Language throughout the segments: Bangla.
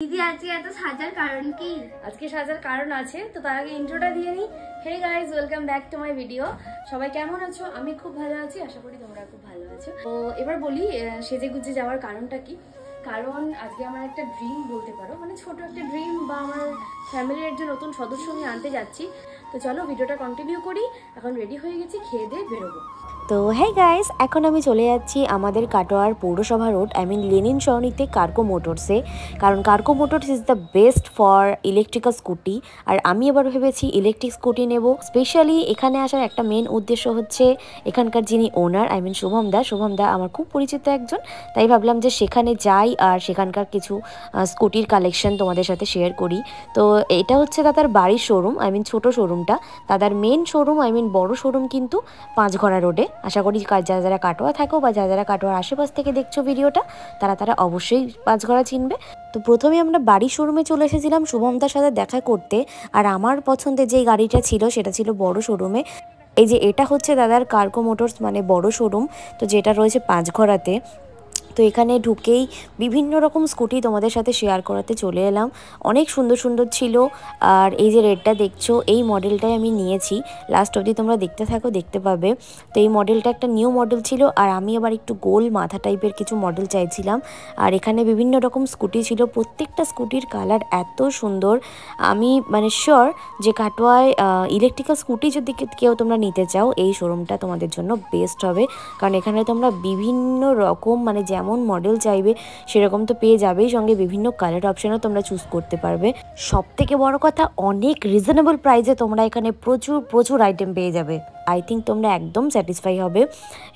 দিদি আজকে এত সাজার কারণ কি? আজকে সাজার কারণ আছে, তো তার আগে ইন্ট্রোটা দিয়ে নিই। Hey guys, welcome back to my video. সবাই কেমন আছো? আমি খুব ভালো আছি, আশা করি তোমরা খুব ভালো আছো। তো এবার বলি সেজে গুজে যাওয়ার কারণটা কি। কারণ আজকে আমার একটা ড্রিম বলতে পারো, মানে ছোট একটা ড্রিম, বা আমার ফ্যামিলির একজন নতুন সদস্য আমি আনতে যাচ্ছি। তো চলো ভিডিওটা কন্টিনিউ করি। এখন রেডি হয়ে গেছি, খেয়ে দিয়ে বেরোবো। তো হ্যাঁ গাইস, এখন আমি চলে যাচ্ছি আমাদের কাটোয়ার পৌরসভা রোড, লেনিন সরণিতে কার্গো মোটরসে। কারণ cargo motors is the best for electrical scooty. আর আমি এবার ভেবেছি ইলেকট্রিক স্কুটি নেব। স্পেশালি এখানে আসার একটা মেন উদ্দেশ্য হচ্ছে এখানকার যিনি ওনার শুভম দা আমার খুব পরিচিত একজন। তাই ভাবলাম যে সেখানে যাই আর সেখানকার কিছু স্কুটির কালেকশন তোমাদের সাথে শেয়ার করি। তো এটা হচ্ছে দাদার বাড়ির শোরুম, ছোট শোরুমটা। দাদার মেন শোরুম বড় শোরুম কিন্তু পাঁচঘড়া রোডে। আশা করি যারা যারা কাটোয়া থাকো বা যারা যারা কাটোয়ার আশেপাশ থেকে দেখছো ভিডিওটা, তারা অবশ্যই পাঁচঘড়া চিনবে। তো প্রথমে আমরা বাড়ির শোরুমে চলে এসেছিলাম শুভমদার সাথে দেখা করতে। আর আমার পছন্দের যেই গাড়িটা ছিল সেটা ছিল বড় শোরুমে। এই যে এটা হচ্ছে দাদার কার্গো মোটরস, বড় শোরুম, তো যেটা রয়েছে পাঁচঘড়াতে। তো এখানে ঢুকেই বিভিন্ন রকম স্কুটি তোমাদের সাথে শেয়ার করাতে চলে এলাম। অনেক সুন্দর সুন্দর ছিল। আর এই যে রেডটা দেখছো, এই মডেলটাই আমি নিয়েছি। লাস্ট অবধি তোমরা দেখতে থাকো, দেখতে পাবে। তো এই মডেলটা একটা নিউ মডেল ছিল, আর আমি আবার একটু গোল মাথা টাইপের কিছু মডেল চাইছিলাম। আর এখানে বিভিন্ন রকম স্কুটি ছিল, প্রত্যেকটা স্কুটির কালার এত সুন্দর। আমি শিওর যে কাটোয়ায় ইলেকট্রিক্যাল স্কুটি যদি কেউ তোমরা নিতে চাও, এই শোরুমটা তোমাদের জন্য বেস্ট হবে। কারণ এখানে তোমরা বিভিন্ন রকম যেমন মডেল চাইবে সেরকম তো পেয়ে যাবেই, সঙ্গে বিভিন্ন কালার অপশনও তোমরা চুজ করতে পারবে। সব থেকে বড় কথা, অনেক রিজনেবল প্রাইসে তোমরা এখানে প্রচুর আইটেম পেয়ে যাবে। আই থিঙ্ক তোমরা একদম স্যাটিসফাই হবে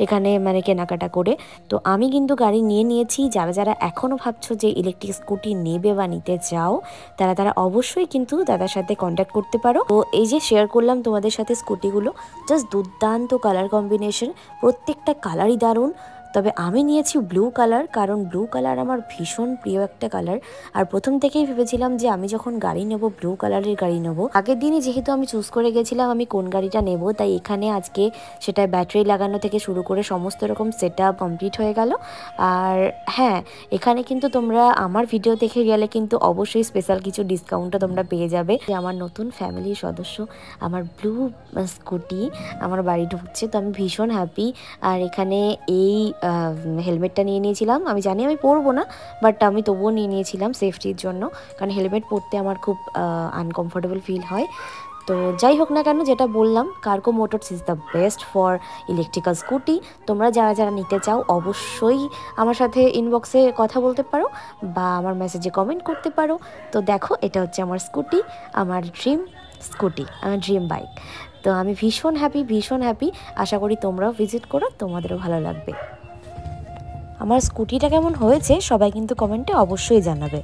এখানে কেনাকাটা করে। তো আমি কিন্তু গাড়ি নিয়ে নিয়েছি। যারা যারা এখনও ভাবছো যে ইলেকট্রিক স্কুটি নেবে বা নিতে চাও, তারা অবশ্যই কিন্তু দাদার সাথে কন্ট্যাক্ট করতে পারো। তো এই যে শেয়ার করলাম তোমাদের সাথে স্কুটিগুলো, জাস্ট দুর্দান্ত কালার কম্বিনেশন, প্রত্যেকটা কালারই দারুণ। তবে আমি নিয়েছি ব্লু কালার, কারণ ব্লু কালার আমার ভীষণ প্রিয় একটা কালার। আর প্রথম থেকেই ভেবেছিলাম যে আমি যখন গাড়ি নেব ব্লু কালারের গাড়ি নেব। আগের দিনই যেহেতু আমি চুজ করে গেছিলাম আমি কোন গাড়িটা নেব, তাই এখানে আজকে সেটা ব্যাটারি লাগানো থেকে শুরু করে সমস্ত রকম সেট আপ কমপ্লিট হয়ে গেল। আর হ্যাঁ, এখানে কিন্তু তোমরা আমার ভিডিও দেখে গেলে কিন্তু অবশ্যই স্পেশাল কিছু ডিসকাউন্টও তোমরা পেয়ে যাবে। আমার নতুন ফ্যামিলির সদস্য আমার ব্লু স্কুটি আমার বাড়ি ঢুকছে, তো আমি ভীষণ হ্যাপি। আর এখানে এই হেলমেটটা নিয়ে নিয়েছিলাম। আমি জানি আমি পরবো না, বাট আমি তবুও নিয়ে নিয়েছিলাম সেফটির জন্য, কারণ হেলমেট পরতে আমার খুব আনকমফোর্টেবল ফিল হয়। তো যাই হোক না কেন, যেটা বললাম, cargo motors is the best for electrical scooty. তোমরা যারা যারা নিতে চাও অবশ্যই আমার সাথে ইনবক্সে কথা বলতে পারো বা আমার মেসেজে কমেন্ট করতে পারো। তো দেখো, এটা হচ্ছে আমার স্কুটি, আমার ড্রিম স্কুটি, আমার ড্রিম বাইক। তো আমি ভীষণ হ্যাপি। আশা করি তোমরাও ভিজিট করো, তোমাদেরও ভালো লাগবে। আমার স্কুটিটা কেমন হয়েছে সবাই কিন্তু কমেন্টে অবশ্যই জানাবে।